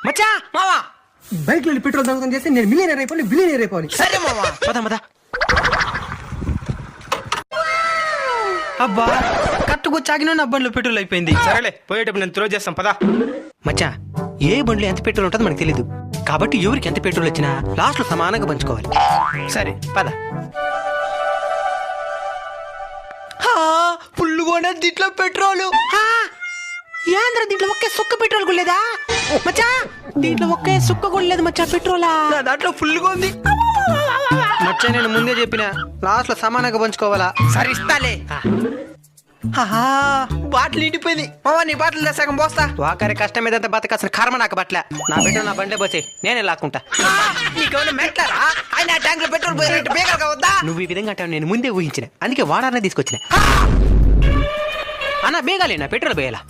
మచ్చా మావా బైక్ లో పెట్రోల్ దొంగతనం చేస్తే నేను మిలియనర్ అయిపోయి బిలియనర్ అయిపోయి. సరే మావా పద అబ్బా కట్టుకొచ్చాగిన నా బండ్లో పెట్రోల్ అయిపోయింది. సరేలే పోయేటప్పుడు నేను త్రో చేస్తాం పదా. మచ్చా ఏ బండ్లో ఎంత పెట్రోల్ ఉంటుందో మనకు తెలీదు కాబట్టి ఎవరికి ఎంత పెట్రోల్ వచ్చినా లాస్ట్ లో సమానంగా పంచుకోవాలి. సరే పద. పుల్లుగోనే దీంట్లో పెట్రోల్ ఏంద్ర దీంట్లో ఒకే సుక్క పెట్రోల్ కొలేదా మచ్చా? దీంట్లో ఒకే సుక్క కొలేదు మచ్చా పెట్రోలా. దాంట్లో ఫుల్గా ఉంది. మచ్చా నేను ముందే చెప్పిన లాస్ట్ లో సమానంగా పంచుకోవాలా. సరే ఇస్తాలే. బాటిల్ నిండిపోయింది మావా. నీ బాటిల్ సగం పోస్తా. వాకరి కష్టం మీదంతా బతకాల్సిన కర్మ నాకు బట్ల. నా పెట్రోల్ నా బండే పోసే నేనే లాక్కుంటా. నీకేమైనా మెట్లారా? ఆయన ట్యాంక్ లో పెట్రోల్ పోయినట్టు బేగలుగా వద్దా? నువ్వు ఈ విధంగా అంటావు నేను ముందే ఊహించిన, అందుకే వాడారనే తీసుకొచ్చిన. అన్న బేగాలే నా పెట్రోల్ పోయేలా.